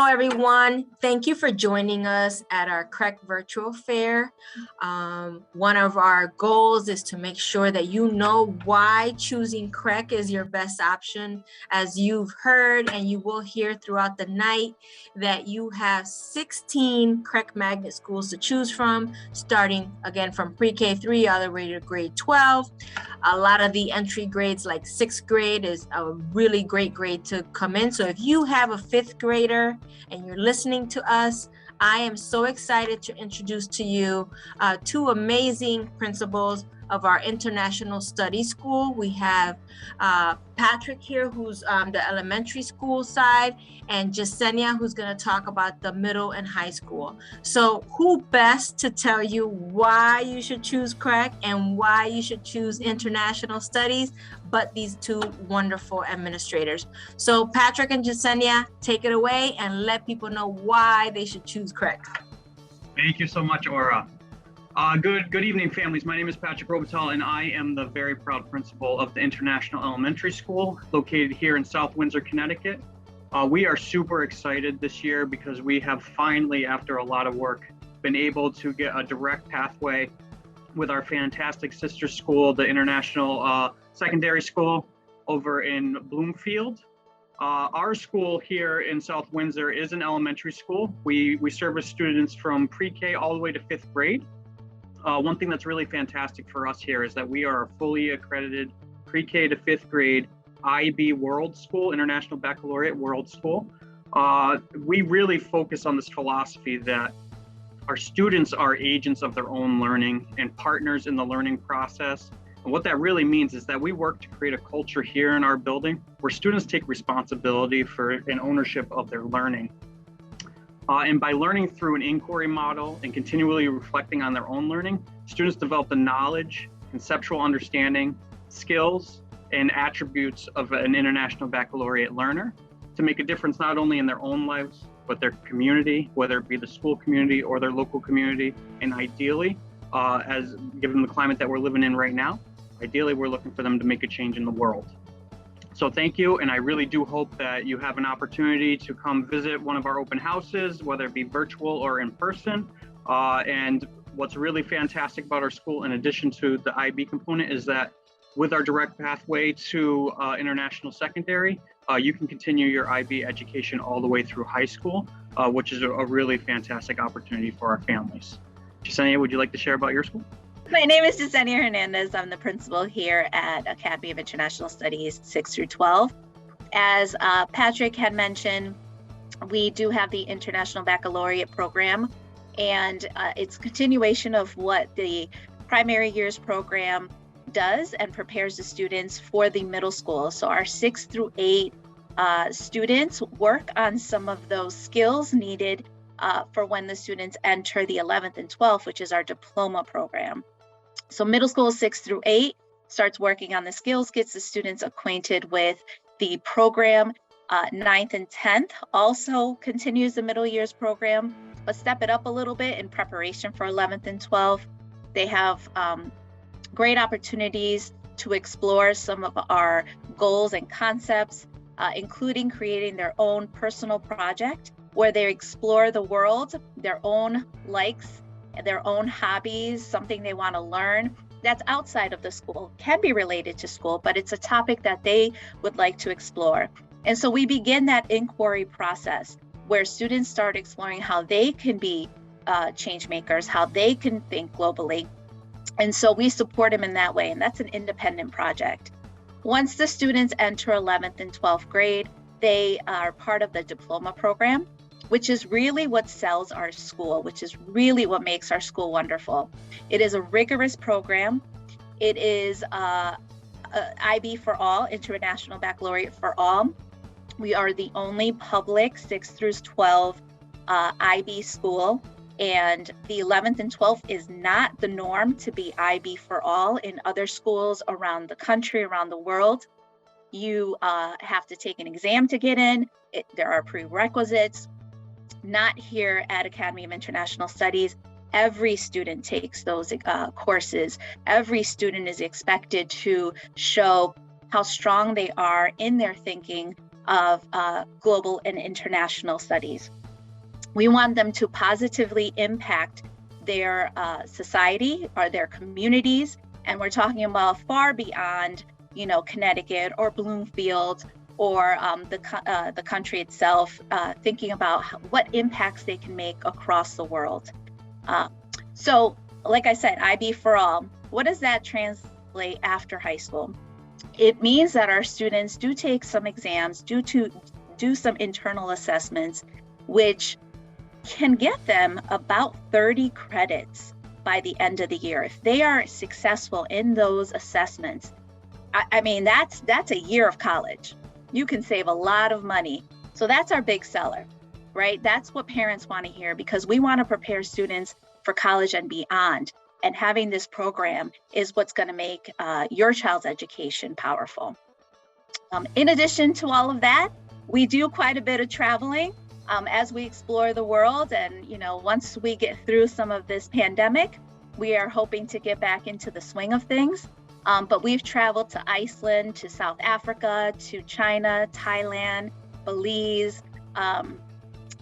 everyone. Thank you for joining us at our CREC virtual fair. One of our goals is to make sure that you know why choosing CREC is your best option. As you've heard and you will hear throughout the night, that you have 16 CREC magnet schools to choose from, starting again from pre-K 3 all the way to grade 12. A lot of the entry grades, like 6th grade, is a really great grade to come in. So if you have a 5th grader and you're listening to us, I am so excited to introduce to you two amazing principals of our International Studies School. We have Patrick here, who's the elementary school side, and Jasenia, who's going to talk about the middle and high school. So who best to tell you why you should choose CREC and why you should choose International Studies but these two wonderful administrators. So Patrick and Jasenia, take it away and let people know why they should choose CREC. Thank you so much, Aura. Good evening, families. My name is Patrick Robital, and I am the very proud principal of the International Elementary School located here in South Windsor, Connecticut. We are super excited this year because we have finally, after a lot of work, been able to get a direct pathway with our fantastic sister school, the International Secondary School over in Bloomfield. Our school here in South Windsor is an elementary school. We service students from pre-K all the way to 5th grade. One thing that's really fantastic for us here is that we are a fully accredited pre-K to 5th grade IB World School, International Baccalaureate World School. We really focus on this philosophy that our students are agents of their own learning and partners in the learning process. And what that really means is that we work to create a culture here in our building where students take responsibility for and ownership of their learning. And by learning through an inquiry model and continually reflecting on their own learning, students develop the knowledge, conceptual understanding, skills, and attributes of an International Baccalaureate learner to make a difference not only in their own lives, but their community, whether it be the school community or their local community. And ideally, as given the climate that we're living in right now, ideally we're looking for them to make a change in the world. So thank you, and I really do hope that you have an opportunity to come visit one of our open houses, whether it be virtual or in person. And what's really fantastic about our school, in addition to the IB component, is that with our direct pathway to international secondary, you can continue your IB education all the way through high school, which is a really fantastic opportunity for our families. Jasenia, would you like to share about your school? My name is Jasenia Hernandez. I'm the principal here at Academy of International Studies 6 through 12. As Patrick had mentioned, we do have the International Baccalaureate program, and it's a continuation of what the primary years program does and prepares the students for the middle school. So our 6 through 8 students work on some of those skills needed for when the students enter the 11th and 12th, which is our diploma program. So middle school 6 through 8 starts working on the skills, gets the students acquainted with the program. 9th and 10th also continues the middle years program, but step it up a little bit in preparation for 11th and 12th. They have great opportunities to explore some of our goals and concepts, including creating their own personal project where they explore the world, their own likes, their own hobbies, something they want to learn that's outside of the school, can be related to school, but it's a topic that they would like to explore. And so we begin that inquiry process where students start exploring how they can be change makers, how they can think globally. And so we support them in that way, and that's an independent project. Once the students enter 11th and 12th grade, they are part of the diploma program, which is really what sells our school, which is really what makes our school wonderful. It is a rigorous program. It is IB for all, International Baccalaureate for all. We are the only public 6 through 12 IB school, and the 11th and 12th is not the norm to be IB for all in other schools around the country, around the world. You have to take an exam to get in. There are prerequisites. Not here at Academy of International Studies. Every student takes those courses. Every student is expected to show how strong they are in their thinking, of global and international studies. We want them to positively impact their society or their communities. And we're talking about far beyond, Connecticut or Bloomfield or the country itself, thinking about what impacts they can make across the world. So, like I said, IB for all, what does that translate after high school? It means that our students do take some exams, do some internal assessments, which can get them about 30 credits by the end of the year. If they are successful in those assessments, I mean, that's a year of college. You can save a lot of money. So that's our big seller, right? That's what parents want to hear, because we want to prepare students for college and beyond. And having this program is what's going to make your child's education powerful. In addition to all of that, we do quite a bit of traveling as we explore the world. And, once we get through some of this pandemic, we are hoping to get back into the swing of things. But we've traveled to Iceland, to South Africa, to China, Thailand, Belize,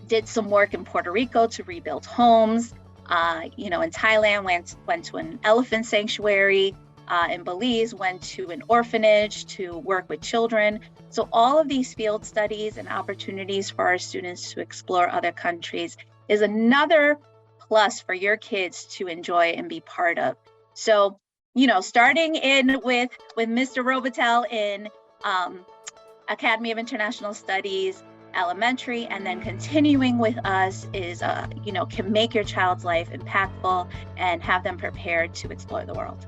did some work in Puerto Rico to rebuild homes. In Thailand, went to an elephant sanctuary. In Belize, went to an orphanage to work with children. So all of these field studies and opportunities for our students to explore other countries is another plus for your kids to enjoy and be part of. So, starting in with Mr. Robitel in Academy of International Studies, elementary, and then continuing with us is, can make your child's life impactful and have them prepared to explore the world.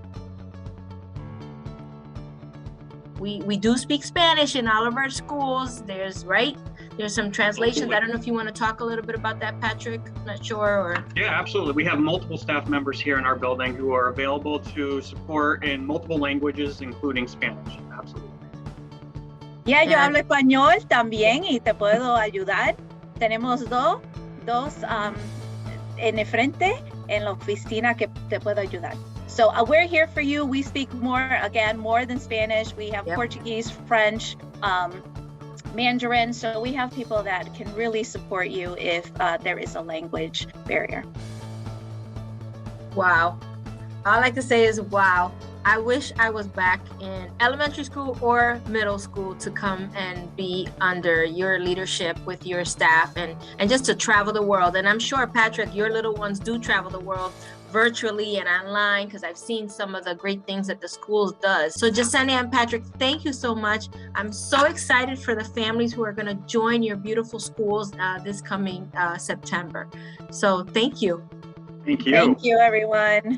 We do speak Spanish in all of our schools. There's some translations. I don't know if you want to talk a little bit about that, Patrick. I'm not sure. Or yeah, absolutely. We have multiple staff members here in our building who are available to support in multiple languages, including Spanish. Absolutely. Yeah, yo hablo español también y te puedo ayudar. Tenemos dos en el frente en la oficina que te puedo ayudar. So we're here for you. We speak more than Spanish. We have Portuguese, French, Mandarin. So we have people that can really support you if there is a language barrier. Wow. All I like to say is wow. I wish I was back in elementary school or middle school to come and be under your leadership with your staff and just to travel the world. And I'm sure, Patrick, your little ones do travel the world virtually and online, because I've seen some of the great things that the schools does. So Jasenia and Patrick, thank you so much. I'm so excited for the families who are going to join your beautiful schools this coming September. So thank you. Thank you. Thank you, everyone.